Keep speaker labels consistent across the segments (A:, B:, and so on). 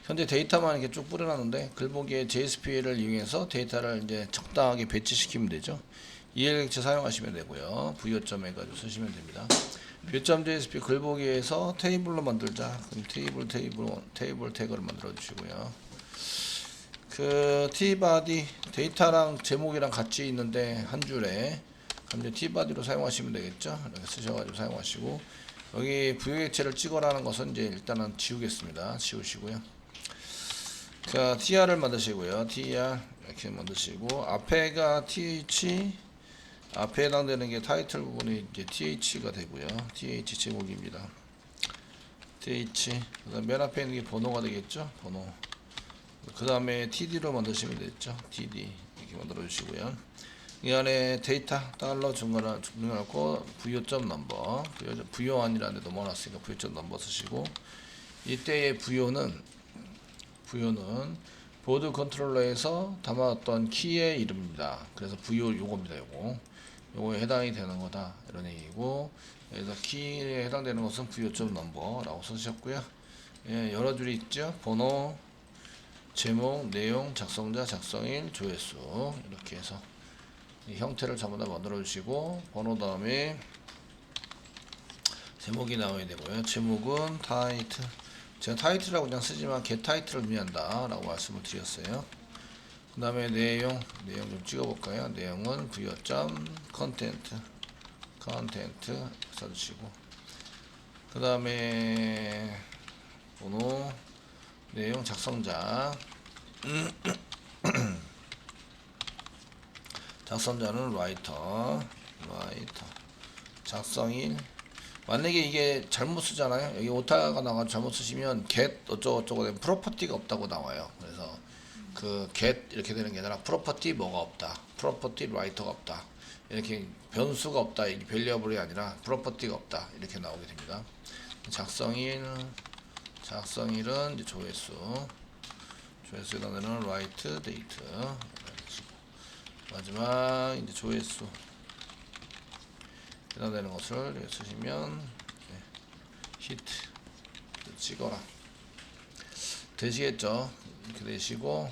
A: 현재 데이터만 이렇게 쭉 뿌려놨는데 글보기에 JSP를 이용해서 데이터를 이제 적당하게 배치시키면 되죠. ELX 사용하시면 되고요. 부여점 해가지고 쓰시면 됩니다. 부여점 JSP 글보기에서 테이블로 만들자. 그럼 테이블 태그를 만들어 주시고요. 그 tbody 데이터랑 제목이랑 같이 있는데 한 줄에 그럼 이제 tbody로 사용하시면 되겠죠. 이렇게 쓰셔가지고 사용하시고 여기 부여객체를 찍어라는 것은 이제 일단은 지우겠습니다. 지우시고요. 자, tr을 만드시고요. tr 이렇게 만드시고 앞에가 th 앞에 해당되는 게 타이틀 부분이 이제 th가 되고요. th 제목입니다. th 그다음 맨 앞에 있는 게 번호가 되겠죠. 번호. 그 다음에 td로 만드시면 되겠죠. td 이렇게 만들어 주시고요. 이 안에 데이터 달러 중간하고 부여점 넘버 부여안이라는 데 넘어놨으니까 부여점 넘버 쓰시고 이때의 부여는 보드 컨트롤러에서 담아왔던 키의 이름입니다. 그래서 부여 요겁니다. 요거에 해당이 되는 거다 이런 얘기고 그래서 키에 해당되는 것은 부여점 넘버라고 쓰셨고요. 예, 여러 줄이 있죠. 번호 제목, 내용, 작성자, 작성일, 조회수 이렇게 해서 이 형태를 전부 다 만들어 주시고 번호 다음에 제목이 나와야 되고요. 제목은 타이틀 제가 타이틀이라고 그냥 쓰지만 get 타이틀을 의미한다 라고 말씀을 드렸어요. 그 다음에 내용 좀 찍어볼까요? 내용은 부여점 컨텐트 써주시고 그 다음에 번호 내용 작성자 작성자는 라이터 작성일 만약에 이게 잘못 쓰잖아요. 여기 오타가 나가지고 잘못 쓰시면 get 어쩌고저쩌고 되면 프로퍼티가 없다고 나와요. 그래서 그 get 이렇게 되는 게 아니라 프로퍼티 뭐가 없다 프로퍼티 라이터가 없다 이렇게 변수가 없다 이게 밸리어블이 아니라 프로퍼티가 없다 이렇게 나오게 됩니다. 작성일은 이제 조회수에 단어는 write date 마지막 이제 조회수 해당되는 것을 쓰시면 히트 찍어라 되시겠죠. 이렇게 되시고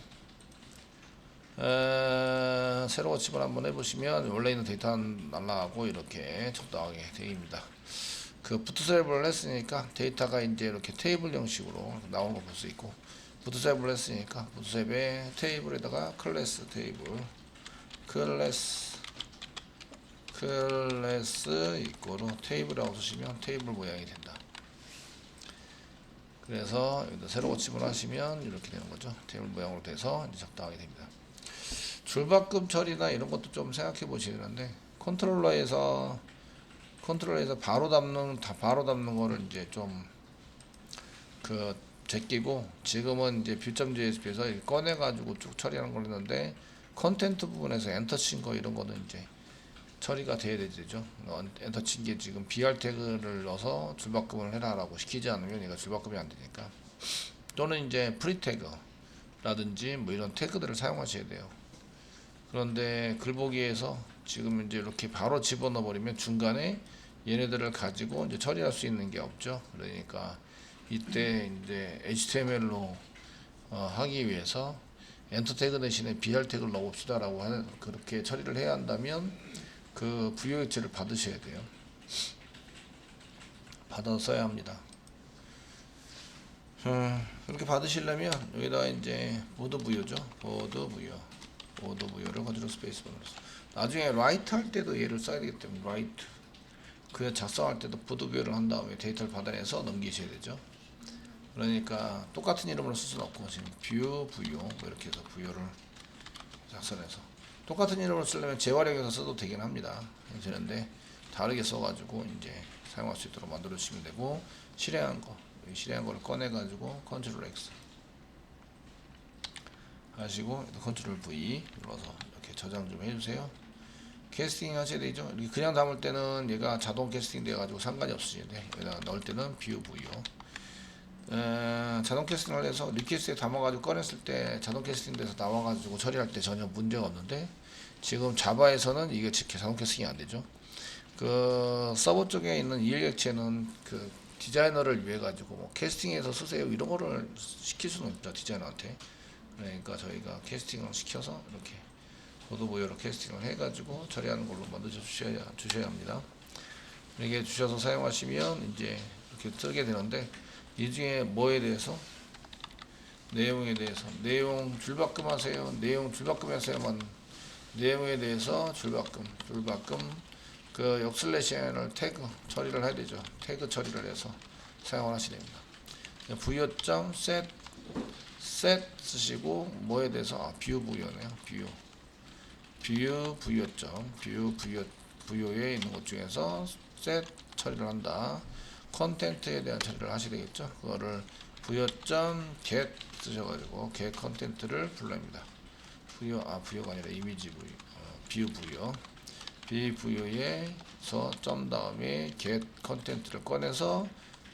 A: 새로 고침을 한번 해보시면 원래 있는 데이터 날라가고 이렇게 적당하게 되어있습니다. 그 부트스트랩을 했으니까 데이터가 이제 이렇게 테이블 형식으로 나오는 거 볼 수 있고 부트스트랩을 했으니까 부트스트랩의 테이블에다가 클래스 이꼬로 테이블이라고 쓰시면 테이블 모양이 된다. 그래서 여기다 새로 고침을 하시면 이렇게 되는 거죠. 테이블 모양으로 돼서 이제 적당하게 됩니다. 줄바꿈 처리나 이런 것도 좀 생각해 보시는데 컨트롤러에서 바로 담는 거를 이제 좀 제끼고 지금은 이제 뷰점.jsp에서 꺼내 가지고 쭉 처리하는 걸 했는데 컨텐트 부분에서 엔터 친 거 이런 거는 이제 처리가 돼야 되죠. 엔터 친 게 지금 BR 태그를 넣어서 줄바꿈을 해라라고 시키지 않으면 얘가 줄바꿈이 안 되니까 또는 이제 프리 태그라든지 뭐 이런 태그들을 사용하셔야 돼요. 그런데 글보기에서 지금 이제 이렇게 바로 집어넣어 버리면 중간에 얘네들을 가지고 이제 처리할 수 있는 게 없죠. 그러니까 이때 이제 HTML로 하기 위해서 엔터 태그 대신에 BR 태그를 넣어봅시다라고 그렇게 처리를 해야 한다면 그 부여객체를 받으셔야 돼요. 받아 써야 합니다. 그렇게 받으시려면 여기다가 이제 보드 부여죠. 보드 부여를 컨트롤 스페이스 번호로 나중에 라이트 할 때도 얘를 써야 되기 때문에 라이트 그 작성할 때도 보드 부여를 한 다음에 데이터를 받아내서 넘기셔야 되죠. 그러니까 똑같은 이름으로 쓸 수는 없고 지금 뷰 부여 뭐 이렇게 해서 부여를 작성해서 똑같은 이름으로 쓰려면 재활용해서 써도 되긴 합니다. 되는데 다르게 써가지고 이제 사용할 수 있도록 만들어 주시면 되고 실행한 거를 꺼내 가지고 컨트롤 X 하시고 컨트롤 V 눌러서 이렇게 저장 좀 해주세요. 캐스팅 하셔야 되죠. 이렇게 그냥 담을 때는 얘가 자동 캐스팅 돼 가지고 상관이 없으신데 여기다 넣을 때는 뷰 부여 자동 캐스팅을 해서 리퀘스트에 담아가지고 꺼냈을 때 자동 캐스팅 돼서 나와가지고 처리할 때 전혀 문제가 없는데 지금 자바에서는 이게 자동 캐스팅이 안 되죠. 그 서버 쪽에 있는 EL 객체는 그 디자이너를 위해 가지고 뭐 캐스팅해서 쓰세요 이런 거를 시킬 수는 없죠 디자이너한테. 그러니까 저희가 캐스팅을 시켜서 이렇게 보도부여로 캐스팅을 해가지고 처리하는 걸로 만들어 주셔야 합니다. 이렇게 주셔서 사용하시면 이제 이렇게 쓰게 되는데 이 중에 뭐에 대해서 내용에 대해서 내용 줄바꿈 하세요. 내용 줄바꿈 하세요만 내용에 대해서 줄바꿈 그 역슬래시를 태그 처리를 해야 되죠. 태그 처리를 해서 사용을 하시면 됩니다. 부여점 set 쓰시고 뭐에 대해서 뷰 부여네요. 뷰 부여점 부여에 있는 것 중에서 set 처리를 한다. 컨텐츠에 대한 처리를 하셔야 되겠죠. 그거를 부여점 get 쓰셔가지고 get 컨텐츠를 불러냅니다. 부여가 아니라 이미지 부여 부여에서 점 다음에 get 컨텐츠를 꺼내서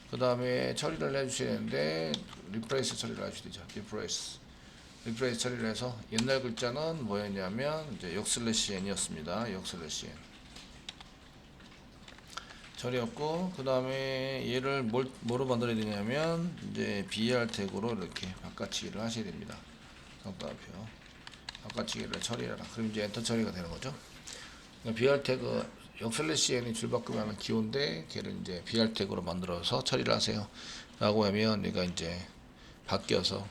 A: 그 다음에 처리를 해주셔야 되는데 리프레이스 처리를 하셔야 되죠. 리프레이스 처리를 해서 옛날 글자는 뭐였냐면 이제 역슬래시 n이었습니다. 역슬래시 n 처리였고 그 다음에 얘를 뭐로 만들어야 되냐면 이제 br 태그로 이렇게 바꿔치기를 하셔야 됩니다. 상따표 바꿔치기를 처리해라. 그럼 이제 엔터 처리가 되는 거죠. br 태그 역슬래시 n이 줄바꿈하는 기호인데 걔를 이제 br 태그로 만들어서 처리를 하세요. 라고 하면 얘가 이제 바뀌어서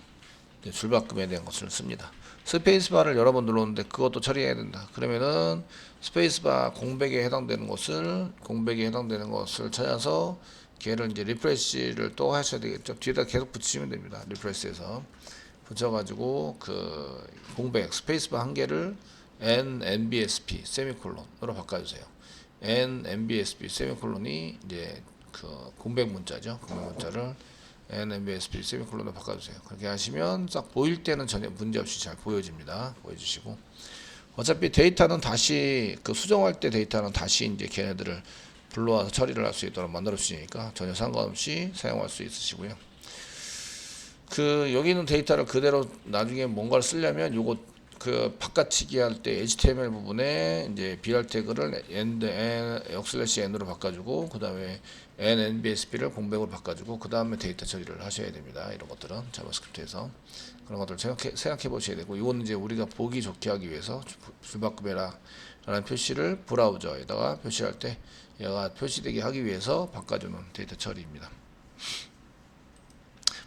A: 이제 줄바꿈에 대한 것을 씁니다. 스페이스바를 여러 번 눌렀는데 그것도 처리해야 된다. 그러면은 스페이스바 공백에 해당되는 것을 찾아서 걔를 이제 리프레시를 또 하셔야 되겠죠. 뒤에다 계속 붙이시면 됩니다. 리프레시에서 붙여가지고 그 공백 스페이스바 한 개를 nbsp 세미콜론으로 바꿔주세요. nbsp 세미콜론이 이제 그 공백 문자죠. 공백 문자를 nbsp 세미콜론으로 바꿔주세요. 그렇게 하시면 딱 보일 때는 전혀 문제없이 잘 보여집니다. 보여주시고 어차피 데이터는 다시 그 수정할 때 데이터는 다시 이제 걔네들을 불러와서 처리를 할 수 있도록 만들어 주시니까 전혀 상관없이 사용할 수 있으시고요. 그 여기 있는 데이터를 그대로 나중에 뭔가를 쓰려면 요거 그 바꿔치기 할 때 HTML 부분에 이제 BR 태그를 n/n으로 바꿔주고 그 다음에 nbsp를 공백으로 바꿔주고 그 다음에 데이터 처리를 하셔야 됩니다. 이런 것들은 자바스크립트에서 그런 것들을 생각해 보셔야 되고 이거는 이제 우리가 보기 좋게 하기 위해서 줄바꿈해라 라는 표시를 브라우저에다가 표시할 때 얘가 표시되게 하기 위해서 바꿔주는 데이터 처리입니다.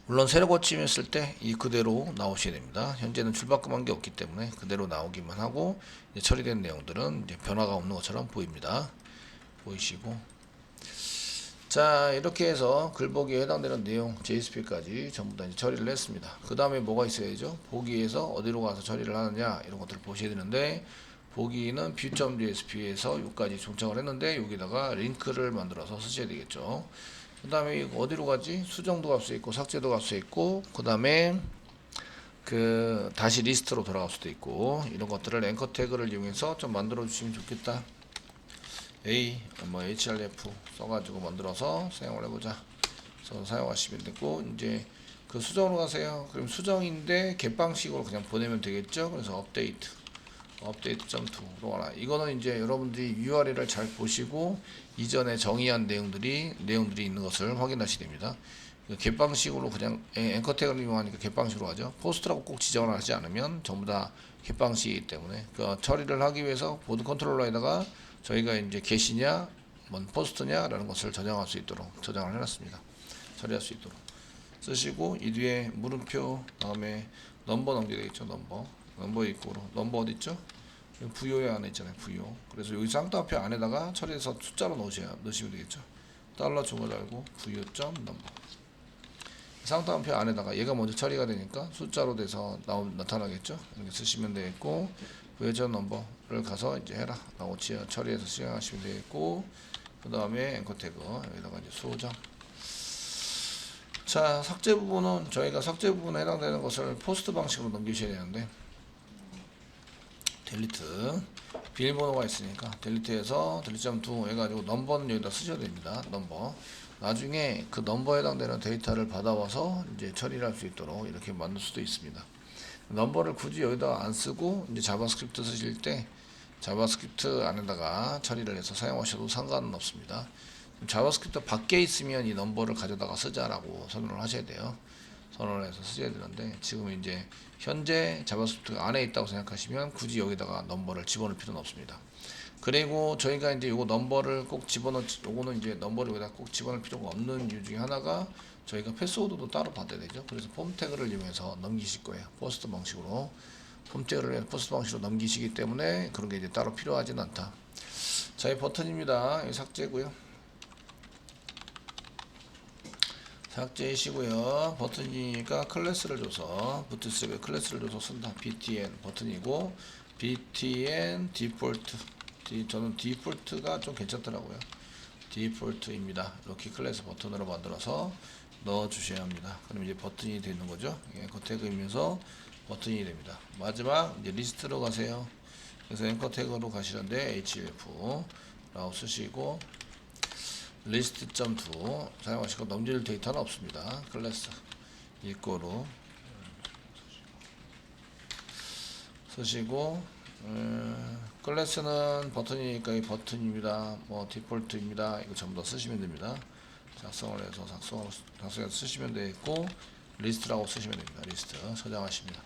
A: 물론 새로 고침했을 때 이 그대로 나오셔야 됩니다. 현재는 줄바꿈한 게 없기 때문에 그대로 나오기만 하고 이제 처리된 내용들은 이제 변화가 없는 것처럼 보입니다. 보이시고 자 이렇게 해서 글보기에 해당되는 내용 JSP까지 전부 다 이제 처리를 했습니다. 그 다음에 뭐가 있어야죠? 보기에서 어디로 가서 처리를 하느냐 이런 것들을 보셔야 되는데 보기는 view.jsp에서 여기까지 종착을 했는데 여기다가 링크를 만들어서 쓰셔야 되겠죠. 그 다음에 이거 어디로 가지? 수정도 갈 수 있고 삭제도 갈 수 있고 그 다음에 그 다시 리스트로 돌아갈 수도 있고 이런 것들을 앵커 태그를 이용해서 좀 만들어 주시면 좋겠다. href 써가지고 만들어서 사용을 해보자. 그래서 사용하시면 되고 이제 그 수정으로 가세요. 그럼 수정인데 갯방식으로 그냥 보내면 되겠죠. 그래서 업데이트 점2로 가라. 이거는 이제 여러분들이 URL을 잘 보시고 이전에 정의한 내용들이 있는 것을 확인하시게 됩니다. 갯방식으로 그냥 앵커 태그를 이용하니까 갯방식으로 하죠. 포스트라고 꼭 지정을 하지 않으면 전부 다 갯방식이기 때문에 그 처리를 하기 위해서 보드 컨트롤러에다가 저희가 이제 게시냐, 뭔 포스트냐라는 것을 저장할 수 있도록 저장을 해놨습니다. 처리할 수 있도록 쓰시고 이 뒤에 물음표 다음에 넘버 넘겨야 되겠죠. 넘버 있고 넘버 어디 있죠? 부여에 안에 있잖아요. 부여. 그래서 여기 쌍따옴표 안에다가 처리해서 숫자로 넣으시면 되겠죠. 달러 중을 달고 부여.넘버 쌍따옴표 안에다가 얘가 먼저 처리가 되니까 숫자로 돼서 나타나겠죠. 이렇게 쓰시면 되겠고 부여.넘버를 가서 이제 해라 라고 처리해서 실행하시면 되겠고 그 다음에 앵커 태그 여기다가 이제 수정. 자 삭제 부분은 저희가 삭제 부분에 해당되는 것을 포스트 방식으로 넘기셔야 되는데 델리트 비밀번호가 있으니까 델리트해서 델리트.2 해가지고 넘버는 여기다 쓰셔야 됩니다. 넘버 나중에 그 넘버에 해당되는 데이터를 받아와서 이제 처리를 할 수 있도록 이렇게 만들 수도 있습니다. 넘버를 굳이 여기다 안 쓰고 이제 자바스크립트 쓰실 때 자바스크립트 안에다가 처리를 해서 사용하셔도 상관은 없습니다. 자바스크립트 밖에 있으면 이 넘버를 가져다가 쓰자라고 선언을 하셔야 돼요. 선언을 해서 쓰셔야 되는데 지금 이제 현재 자바스크립트가 안에 있다고 생각하시면 굳이 여기다가 넘버를 집어넣을 필요는 없습니다. 그리고 저희가 이제 요거 넘버를 꼭 요거는 이제 넘버를 여기다 꼭 집어넣을 필요가 없는 이유 중에 하나가 저희가 패스워드도 따로 받아야 되죠. 그래서 폼 태그를 이용해서 넘기실 거예요. 포스트 방식으로. 폼 태그를 해서 포스트 방식으로 넘기시기 때문에 그런 게 이제 따로 필요하진 않다. 저희 버튼입니다. 여기 삭제고요. 삭제이시고요. 버튼이니까 클래스를 줘서 부트스트랩에 클래스를 줘서 쓴다. btn 버튼이고 btn 디폴트 저는 디폴트가 좀 괜찮더라고요. 디폴트입니다. 이렇게 클래스 버튼으로 만들어서 넣어 주셔야 합니다. 그럼 이제 버튼이 되는 거죠. 앵커 태그이면서 버튼이 됩니다. 마지막 이제 리스트로 가세요. 그래서 앵커 태그로 가시는데 href라고 쓰시고 list.to 사용하시고 넘길 데이터는 없습니다. 클래스 이꼬로 쓰시고 클래스는 버튼이니까 이 버튼입니다. 뭐 디폴트입니다. 이거 전부 다 쓰시면 됩니다. 작성을 해서 작성해서 쓰시면 되겠고 리스트라고 쓰시면 됩니다. 리스트 저장하십니다.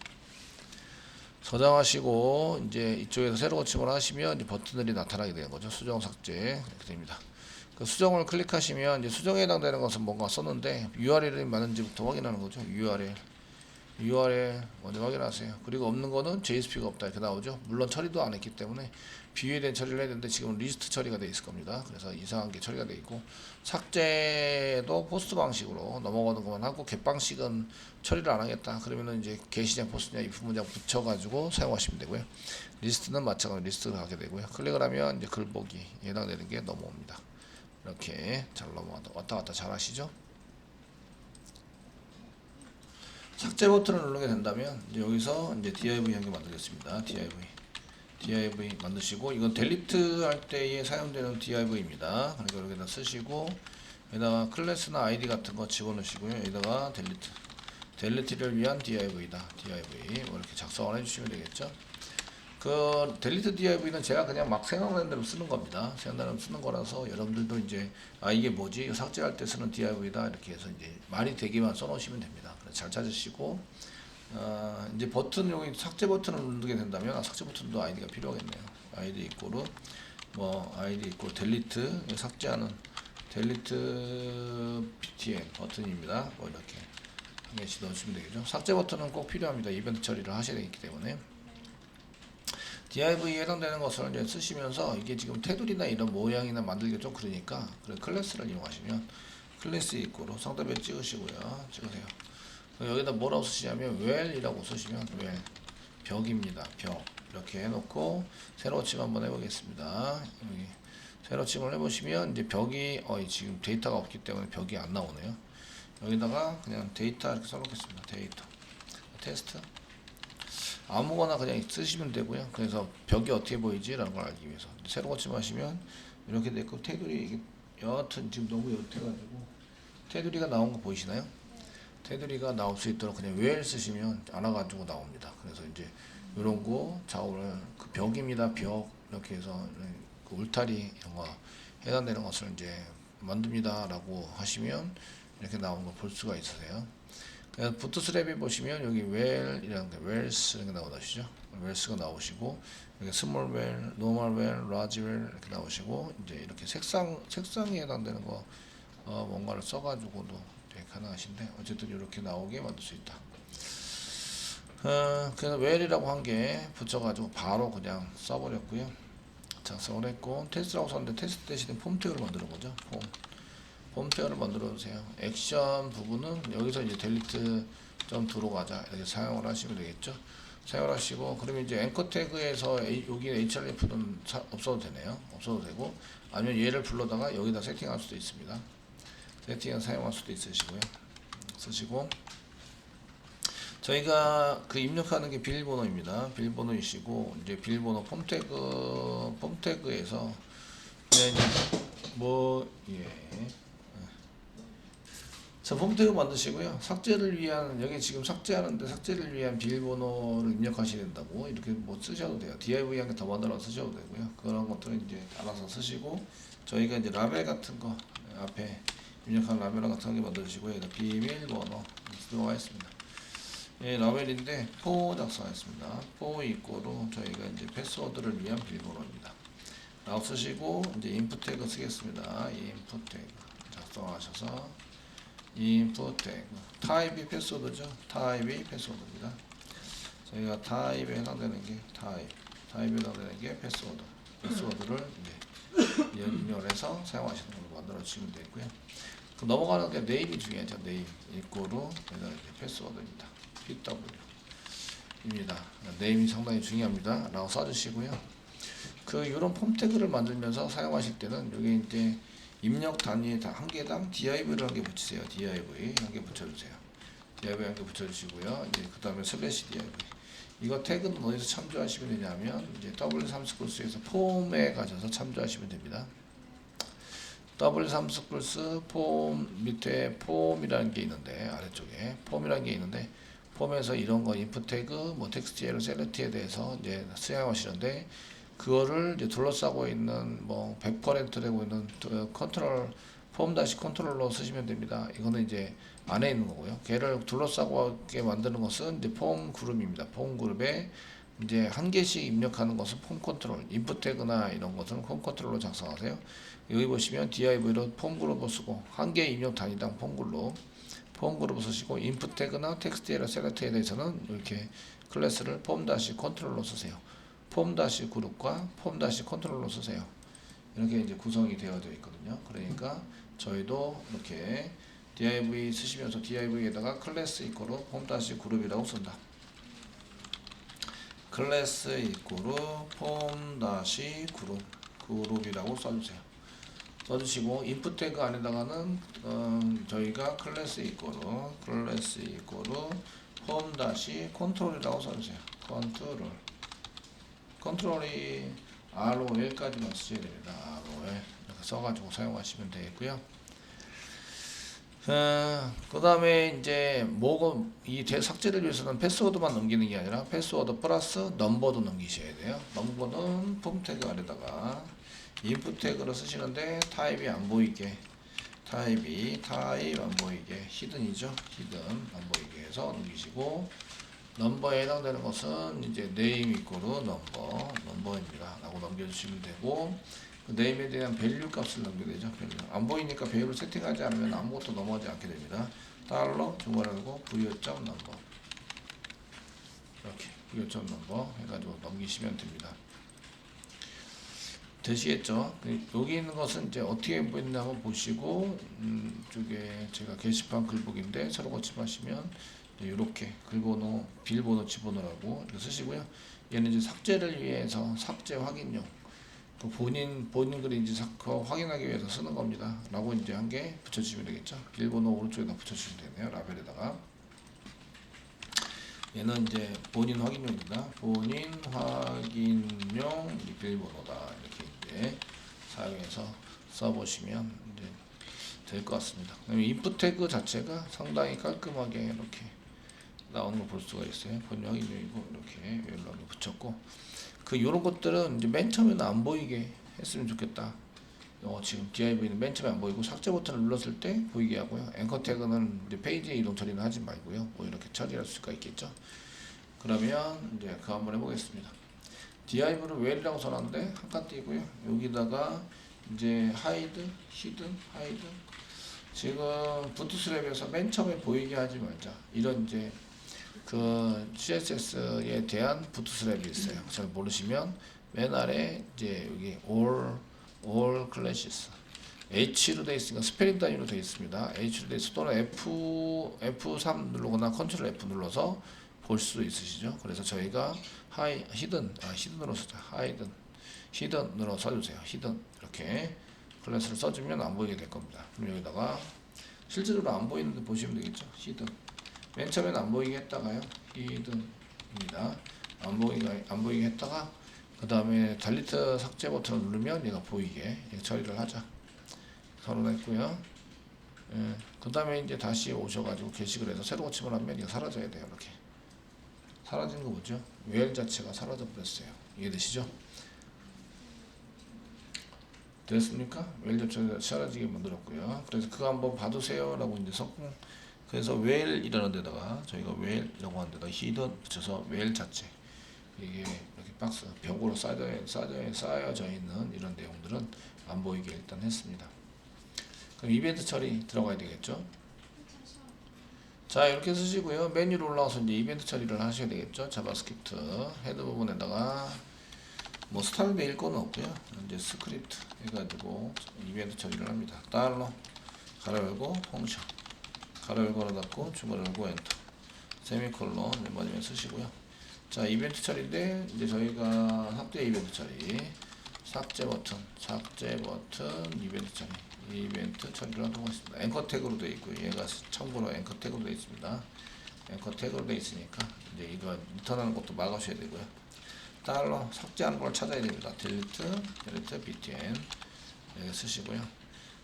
A: 저장하시고 이제 이쪽에서 새로 고침을 하시면 이제 버튼들이 나타나게 되는 거죠. 수정 삭제 이렇게 됩니다. 그 수정을 클릭하시면 이제 수정에 해당되는 것은 뭔가 썼는데 URL이 맞는지부터 확인하는 거죠. URL 먼저 확인하세요. 그리고 없는 거는 JSP가 없다 이렇게 나오죠. 물론 처리도 안 했기 때문에 비유에 처리를 해야 되는데 지금은 리스트 처리가 되어 있을 겁니다. 그래서 이상한 게 처리가 되어 있고 삭제도 포스트 방식으로 넘어가는 것만 하고 get 방식은 처리를 안 하겠다. 그러면은 이제 get이냐 post냐 if 문장 붙여가지고 사용하시면 되고요. 리스트는 마찬가지로 리스트가 가게 되고요. 클릭을 하면 이제 글보기 해당되는 게 넘어옵니다. 이렇게 잘 왔다 갔다 잘 하시죠. 삭제 버튼을 누르게 된다면 이제 여기서 이제 div 한개 만들겠습니다. div 만드시고 이건 델리트 할 때에 사용되는 div입니다. 그러니까 여기다 쓰시고 여기다가 클래스나 id 같은 거 집어넣으시고요. 여기다가 델리트를 위한 div이다. div 뭐 이렇게 작성을 해주시면 되겠죠. 그 델리트 div는 제가 그냥 막 생각나는 대로 쓰는 겁니다. 생각나는 대로 쓰는 거라서 여러분들도 이제 이게 뭐지 삭제할 때 쓰는 div이다 이렇게 해서 이제 말이 되기만 써놓으시면 됩니다. 잘 찾으시고 이제 버튼 여기 삭제 버튼을 누르게 된다면 삭제 버튼도 아이디가 필요하겠네요. 아이디 이꼬르 뭐 아이디 이꼬르 델리트 삭제하는 델리트 btn 버튼입니다. 뭐 이렇게 한 개씩 넣으시면 되겠죠. 삭제 버튼은 꼭 필요합니다. 이벤트 처리를 하셔야 되기 때문에 div에 해당되는 것을 이제 쓰시면서 이게 지금 테두리나 이런 모양이나 만들기 좀 그러니까 클래스를 이용하시면 클래스 이꼬르 상단에 찍으시고요. 찍으세요. 여기다 뭐라고 쓰시냐면 well이라고 쓰시면 well 벽입니다. 벽 이렇게 해놓고 세로 침 한번 해보겠습니다. 여기 세로 침을 해보시면 이제 벽이 지금 데이터가 없기 때문에 벽이 안 나오네요. 여기다가 그냥 데이터 이렇게 써놓겠습니다. 데이터 테스트 아무거나 그냥 쓰시면 되고요. 그래서 벽이 어떻게 보이지 라는 걸 알기 위해서 세로 고침하시면 이렇게 됐고 테두리 여하튼 지금 너무 옅어가지고 테두리가 나온 거 보이시나요? 테두리가 나올 수 있도록 그냥 well 쓰시면 알아가지고 나옵니다. 그래서 이제 이런 거 작업을 그 벽입니다. 벽 이렇게 해서 그 울타리 이런 거 해당되는 것을 이제 만듭니다 라고 하시면 이렇게 나오는 걸 볼 수가 있으세요. 그래서 부트스트랩에 보시면 여기 well이라는 게 wells 이렇게 나오시죠. wells가 나오시고 여기 small well, normal well, large well 이렇게 나오시고 이제 이렇게 색상에 해당되는 거 뭔가를 써가지고도 가능하신데 어쨌든 이렇게 나오게 만들 수 있다. 그래서 well이라고 한 게 붙여가지고 바로 그냥 써버렸고요. 작성을 했고 테스트라고 썼는데 테스트 대신에 폼 태그를 만드는 거죠. 폼 태그를 만들어 주세요. 액션 부분은 여기서 이제 델리트.to로 가자 이렇게 사용을 하시면 되겠죠. 사용을 하시고 그러면 이제 앵커 태그에서 여기 href는 없어도 되네요. 없어도 되고 아니면 얘를 불러다가 여기다 세팅할 수도 있습니다. 세팅을 사용할 수도 있으시고요. 쓰시고 저희가 그 입력하는 게 비밀번호입니다. 비밀번호이시고 이제 비밀번호 폼 태그에서 자, 폼 태그 만드시고요. 삭제를 위한 여기 지금 삭제하는데 삭제를 위한 비밀번호를 입력하셔야 된다고 이렇게 뭐 쓰셔도 돼요. div 한 개 더 만들어 쓰셔도 되고요. 그런 것들은 이제 알아서 쓰시고 저희가 이제 라벨 같은 거 앞에 입력한 라벨 같은 게 만들어지고요. 여기다 비밀번호 들어가 있습니다. 예, 라벨인데 포 작성했습니다. 포 이꼬로 저희가 이제 패스워드를 위한 비밀번호입니다. 라고 쓰시고 이제 인풋 태그 쓰겠습니다. 인풋 태그 작성하셔서 인풋 태그 타입이 패스워드죠. 타입이 패스워드입니다. 저희가 타입에 해당되는 게 타입에 해당되는 게 패스워드를 이제 입력해서 사용하시는 걸로 만들어 주시면 되고요. 그 넘어가는 게 네임이 중요하죠. 네임 이꼬로 이제 패스워드입니다. PW입니다. 네임이 상당히 중요합니다. 라고 써주시고요. 이런 폼 태그를 만들면서 사용하실 때는 여기 이제 입력 단위 한 개당 div를 한 개 붙이세요. div 한 개 붙여주세요. div 한 개 붙여주시고요. 이제 그 다음에 슬래시 div. 이거 태그는 어디서 참조하시면 되냐면 이제 W3 코스에서 폼에 가셔서 참조하시면 됩니다. W3 코스 폼 밑에 폼이라는 게 있는데 아래쪽에 폼이라는 게 있는데 폼에서 이런 거 인풋 태그 뭐 텍스트 셀렉트에 대해서 이제 사용하시는데 그거를 이제 둘러싸고 있는 뭐 100% 되고 있는 컨트롤 폼 다시 컨트롤로 쓰시면 됩니다. 이거는 이제 안에 있는 거고요. 걔를 둘러싸게 만드는 것은 이제 폼 그룹입니다. 폼 그룹에 이제 한 개씩 입력하는 것은 폼 컨트롤, 인풋 태그나 이런 것은 폼 컨트롤로 작성하세요. 여기 보시면 div로 폼 그룹을 쓰고 한 개 입력 단위당 폼 그룹을 쓰시고 인풋 태그나 텍스트 에러 셀렉트에 대해서는 이렇게 클래스를 폼 다시 컨트롤로 쓰세요. 폼 다시 그룹과 폼 다시 컨트롤로 쓰세요. 이렇게 이제 구성이 되어져 있거든요. 그러니까 저희도 이렇게 div 쓰시면서 div에다가 클래스 이꼬로 폼 다시 그룹이라고 쓴다. 클래스 이꼬로 폼 다시 그룹이라고 써주세요. 써주시고 인풋 태그 안에다가는 저희가 클래스 이꼬로 폼 다시 컨트롤이라고 써주세요. 컨트롤이 ROL까지만 쓰셔야 됩니다. ROL 이렇게 써가지고 사용하시면 되겠고요. 그 다음에 이제 이 삭제를 위해서는 패스워드만 넘기는 게 아니라 패스워드 플러스 넘버도 넘기셔야 돼요. 넘버는 폼 태그 아래다가 인풋 태그를 쓰시는데 타입이 안 보이게 타입 안 보이게 히든이죠. 히든 안 보이게 해서 넘기시고 넘버에 해당되는 것은 이제 네임 이꼬로 넘버입니다. 라고 넘겨주시면 되고 그 네임에 대한 밸류 값을 넘겨야 되죠. 밸류. 안 보이니까 밸류를 세팅하지 않으면 아무것도 넘어가지 않게 됩니다. 달러 중괄하고 부여점 넘버 이렇게 부여점 넘버 해가지고 넘기시면 됩니다. 되시겠죠? 여기 있는 것은 이제 어떻게 보이는지 한번 보시고 이쪽에 제가 게시판 글보기인데 새로 고침하시면 이렇게 글번호, 비밀번호 집어넣으라고 이렇게 쓰시고요. 얘는 이제 삭제를 위해서 삭제 확인용 본인들이 이제 확인하기 위해서 쓰는 겁니다. 라고 이제 한 개 붙여주시면 되겠죠. 비밀번호 오른쪽에다 붙여주시면 되네요. 라벨에다가 얘는 이제 본인 확인용입니다. 본인 확인용 비밀번호다 이렇게 이제 사용해서 써보시면 이제 될 것 같습니다. 그다음에 인풋 태그 자체가 상당히 깔끔하게 이렇게 나오는 걸 볼 수가 있어요. 본인 확인용이고 이렇게 연락을 붙였고 요런 것들은 이제 맨 처음에는 안 보이게 했으면 좋겠다. 지금 div는 맨 처음에 안 보이고 삭제 버튼을 눌렀을 때 보이게 하고요. 앵커 태그는 이제 페이지 이동 처리는 하지 말고요. 뭐 이렇게 처리할 수가 있겠죠. 그러면 이제 그거 한번 해보겠습니다. div를 where이라고 써놨는데 한 칸 띄고요. 여기다가 이제 hide 지금 부트스트랩에서 맨 처음에 보이게 하지 말자. 이런 이제 그 CSS에 대한 부트스트랩이 있어요. 잘 모르시면 맨 아래 이제 여기 all classes H로 되어 있으니까 스페링 단위로 되어 있습니다. H로 되어 있어 또는 F3 누르거나 컨트롤 F 눌러서 볼 수 있으시죠. 그래서 저희가 히든으로 쓰자. 히든으로 써주세요. 히든 이렇게 클래스를 써주면 안 보이게 될 겁니다. 그럼 여기다가 실제로 안 보이는데 보시면 되겠죠. 히든 맨 처음에는 안 보이게 했다가요. 히든입니다. 안 보이게 했다가 그 다음에 달리트 삭제 버튼을 누르면 얘가 보이게 처리를 하자. 선언했고요. 그 다음에 이제 다시 오셔가지고 게시글 해서 새로 고침을 하면 이거 사라져야 돼요. 이렇게 사라진 거 뭐죠? 웰 자체가 사라져 버렸어요. 이해되시죠? 됐습니까? 웨일 접촉에서 사라지게 만들었고요. 그래서 그거 한번 봐두세요 라고 이제 성공. 그래서 웨일이라는 데다가 저희가 웨일이라고 하는 데다가 히든 붙여서 웨일 자체, 이게 이렇게 박스 벽으로 쌓여져 있는 이런 내용들은 안 보이게 일단 했습니다. 그럼 이벤트 처리 들어가야 되겠죠. 자, 이렇게 쓰시고요. 메뉴로 올라와서 이제 이벤트 처리를 하셔야 되겠죠. 자바스크립트 헤드 부분에다가 뭐 스타일 메일 거는 없고요. 이제 스크립트 해가지고 이벤트 처리를 합니다. 달러 가로 열고 펑션 가로 열고 하나 닫고 중괄호 열고 엔터 세미콜론 멤버님에 쓰시고요. 자, 이벤트 처리인데 이제 저희가 삭제 이벤트 처리, 삭제 버튼 이벤트 처리, 이벤트 처리를 하도록 하겠습니다. 앵커 태그로 되어 있고요. 얘가 참고로 앵커 태그로 되어 있습니다. 앵커 태그로 되어 있으니까 이제 이거 리턴하는 것도 막으셔야 되고요. 달러 삭제하는 걸 찾아야 됩니다. 딜리트 btn 이렇게 쓰시고요.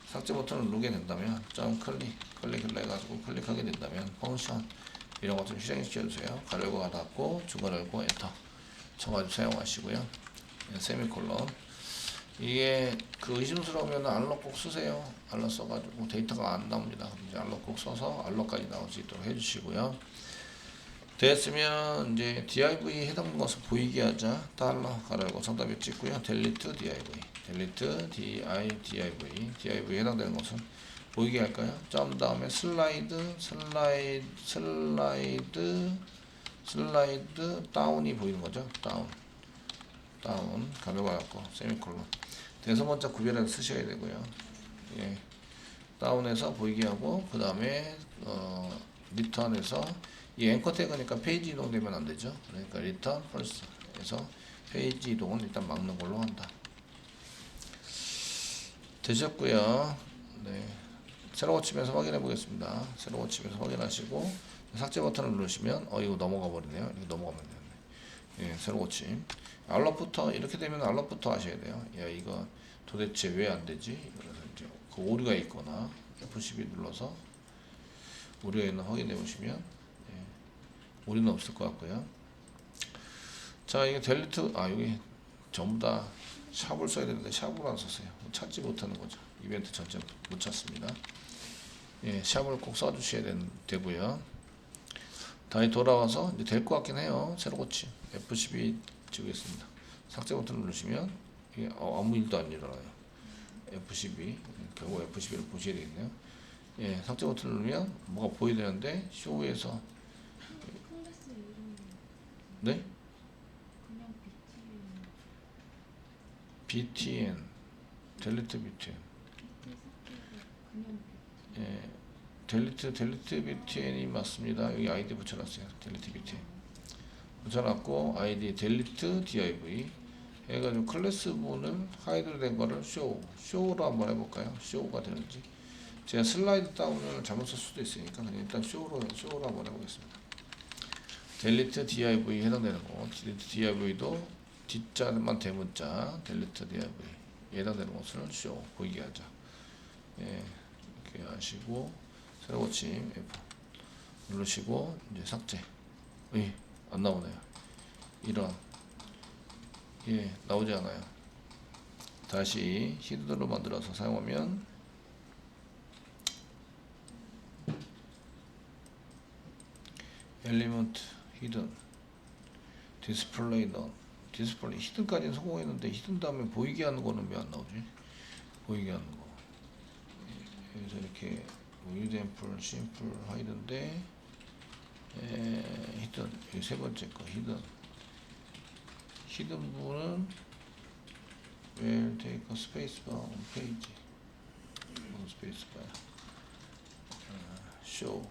A: 삭제 버튼을 누르게 된다면 점 클릭을 해가지고 클릭하게 된다면 펑션 이런 것 좀 실행시켜 주세요. 가로 열고 닫고 중괄호 열고 엔터 쳐가지고 사용하시고요. 세미콜론. 이게 그 의심스러우면 알로 꼭 쓰세요. 알로 써가지고 데이터가 안 나옵니다. 이제 알로 꼭 써서 알로까지 나올 수 있도록 해주시고요. 됐으면 이제 div 해당하는 것을 보이게 하자. 달러 가로 열고 정답에 찍고요. 델리트 div 해당되는 것은 보이게 할까요? 점 다음에 슬라이드 다운이 보이는 거죠. 다운 가로 갖고 세미콜론. 대서 먼저 구별해서 쓰셔야 되고요. 예. 다운해서 보이게 하고 그 다음에 리턴해서 이 앵커 태그니까 페이지 이동되면 안 되죠. 그러니까 리턴 펄스에서 페이지 이동은 일단 막는 걸로 한다. 되셨고요. 네. 새로 고치면서 확인해 보겠습니다. 새로 고치면서 확인하시고 삭제 버튼을 누르시면 이거 넘어가 버리네요. 이거 넘어가면 되네. 예, 새로 고침. 알럿부터 이렇게 되면 알럿부터 하셔야 돼요. 야, 이거 도대체 왜 안 되지? 그래서 이제 그 오류가 있거나 F12 눌러서 오류가 있나 확인해 보시면 오류는 없을 것 같고요. 자, 이게 델리트 여기 전부 다 샵을 써야 되는데 샵을 안 썼어요. 찾지 못하는 거죠. 이벤트 전체 못 찾습니다. 예, 샵을 꼭 써주셔야 되고요. 다시 돌아와서 이제 될 것 같긴 해요. 새로 고침 F12 찍겠습니다. 삭제 버튼 누르시면 이게 아무 일도 안 일어나요. F12 결국 F12를 보셔야 되겠네요. 예, 삭제 버튼 누르면 뭐가 보여야 되는데 쇼에서 네? btn 델리트 btn 예, 델리트 btn이 맞습니다. 여기 아이디 붙여놨어요. 델리트 btn 붙여놨고 아이디 델리트 div 해가지고 클래스 분을 하이드 된 거를 쇼로 한번 해볼까요? 쇼가 되는지. 제가 슬라이드 다운을 잘못 쓸 수도 있으니까 그냥 일단 쇼로 한번 해보겠습니다. 델리트 div 해당되는 거, 델리트 div도 뒷자만 대문자 델리트 div 해당되는 것을 쇼 보이게 하자. 예, 이렇게 하시고 새로 고침 F 누르시고 이제 삭제. 안 나오네요. 이런 나오지 않아요. 다시 히든으로 만들어서 사용하면 엘리먼트 히든 디스플레이 히든까지는 성공했는데 히든 다음에 보이게 하는 거는 왜 안 나오지? 보이게 하는 거. 그래서 이렇게 유젠풀 심플 하이든데 히든 여기 세 번째 거 히든 부분은 will take a spacebar on page spacebar show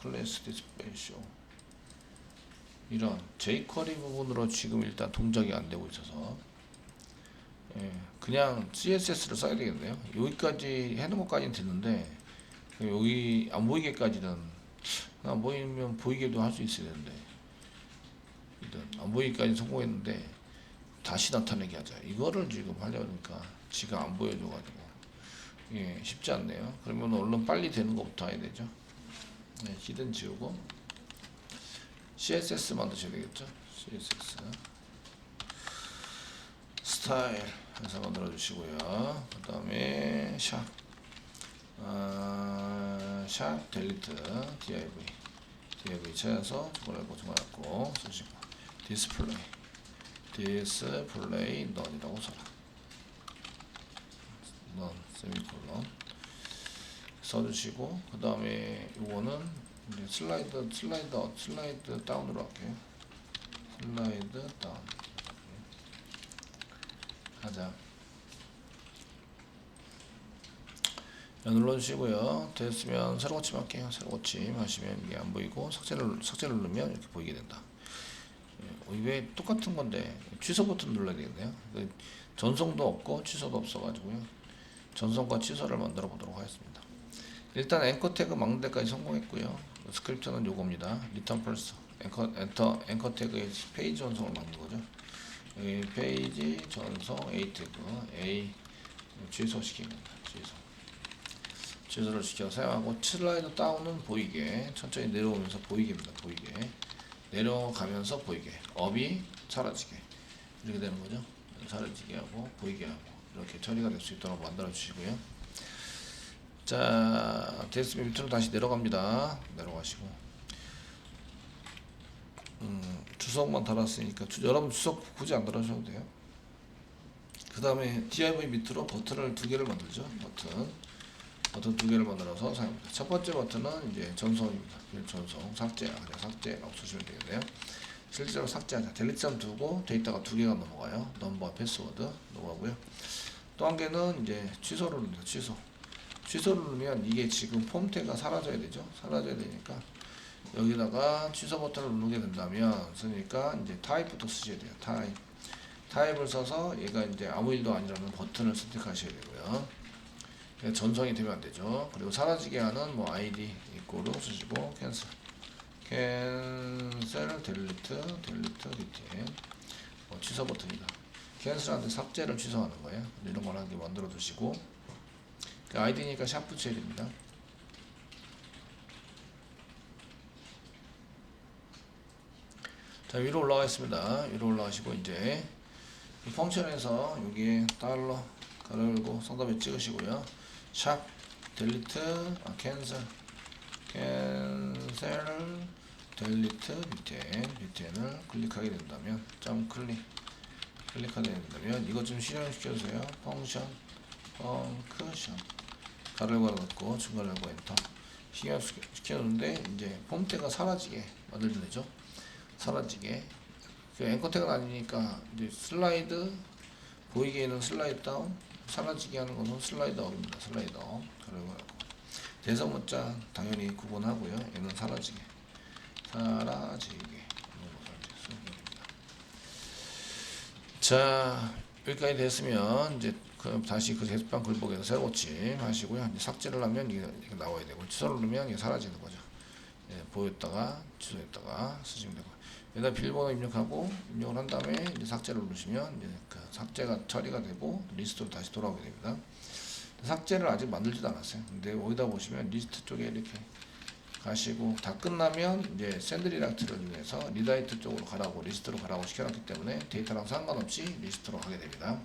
A: class display show 이런 jQuery 부분으로 지금 일단 동작이 안 되고 있어서 그냥 CSS를 써야 되겠네요. 여기까지 해놓은 것까지는 됐는데 여기 안 보이게까지는 안 보이면 보이게도 할 수 있어야 되는데 안 보이기까지 성공했는데 다시 나타내게 하자. 이거를 지금 하려니까 지가 안 보여줘가지고 쉽지 않네요. 그러면 얼른 빨리 되는 것부터 해야 되죠. 히든 지우고 CSS 만드셔야 되겠죠. CSS 스타일 해서 만들어 주시고요. 그 다음에 샵 델리트 div 찾아서 중괄호 쓰시고 디스플레이 넌이라고 써라. 넌 세미콜론 써주시고, 그 다음에 요거는 이제 슬라이드 다운으로 할게요. 슬라이드 다운 하자. 눌러주시고요. 됐으면 새로 고침 할게요. 새로 고침 하시면 이게 안 보이고, 삭제를 누르면 이렇게 보이게 된다. 왜 똑같은 건데 취소 버튼 눌러야 되겠네요. 전송도 없고 취소도 없어가지고요. 전송과 취소를 만들어 보도록 하겠습니다. 일단 앵커 태그 막는 데까지 성공했고요. 스크립트는 요겁니다. return false 앵커 태그의 페이지 전송을 막는 거죠. 여기 페이지 전송 A 태그 A 취소시키는 겁니다. 취소를 시켜 사용하고, 슬라이드 다운은 보이게 천천히 내려오면서 보이게 합니다. 보이게 내려가면서 보이게, 업이 사라지게 이렇게 되는 거죠. 사라지게 하고 보이게 하고 이렇게 처리가 될 수 있도록 만들어 주시고요. 자, 됐으면 밑으로 다시 내려갑니다. 내려가시고 주석만 달았으니까 여러분 주석 굳이 안 달아주셔도 돼요. 그 다음에 div 밑으로 버튼을 2개를 만들죠. 버튼 2개를 만들어서 사용합니다. 첫 번째 버튼은 이제 전송입니다. 전송, 삭제라고 쓰시면 되겠네요. 실제로 삭제하자. 델리트점 두고 데이터가 2개가 넘어가요. 넘버, 패스워드 넘어가고요. 또 한 개는 이제 취소를 누릅니다. 취소를 누르면 이게 지금 폼태가 사라져야 되죠. 사라져야 되니까 여기다가 취소 버튼을 누르게 된다면, 쓰니까 이제 타입부터 쓰셔야 돼요. 타입을 써서 얘가 이제 아무 일도 아니라는 버튼을 선택하셔야 되고요. 전송이 되면 안 되죠. 그리고 사라지게 하는 뭐 ID 이꼬로 쓰시고 캔슬 델리트 리텐 취소 버튼이다. 캔슬하는데 삭제를 취소하는 거예요. 이런 걸 한 개 만들어 두시고, 아이디니까 샵 붙여야 됩니다. 자, 위로 올라가겠습니다. 위로 올라가시고 이제 이 펑션에서 여기에 달러 가로 열고 상단에 찍으시고요. 샵 델리트 캔슬 델리트 밑에를 클릭하게 된다면 클릭하게 된다면 이것 좀 실행시켜주세요. 펑션 가로 열고 넣고 중괄호 열고 엔터 시켜놓는데 이제 폼태가 사라지게 만들면 되죠. 사라지게. 앵커 태그는 아니니까 이제 슬라이드 보이게 있는 슬라이드 다운, 사라지게 하는 것은 슬라이드 업입니다. 슬라이드 업. 그리고 대서문자 당연히 구분하고요. 얘는 사라지게 이런 것을 쓰면 됩니다. 자, 여기까지 됐으면 이제 다시 그 제습방 글복에서 새로 고침 하시고요. 이제 삭제를 하면 이게 나와야 되고, 취소를 누르면 이게 사라지는 거죠. 예, 보였다가 취소했다가 쓰시면 되고, 여기다 비밀번호 입력을 한 다음에 이제 삭제를 누르시면 이제 그 삭제가 처리가 되고 리스트로 다시 돌아오게 됩니다. 삭제를 아직 만들지도 않았어요. 근데 여기다 보시면 리스트 쪽에 이렇게 가시고, 다 끝나면 이제 샌드리락트를 이용해서 리다이트 쪽으로 가라고, 리스트로 가라고 시켜놨기 때문에 데이터랑 상관없이 리스트로 가게 됩니다.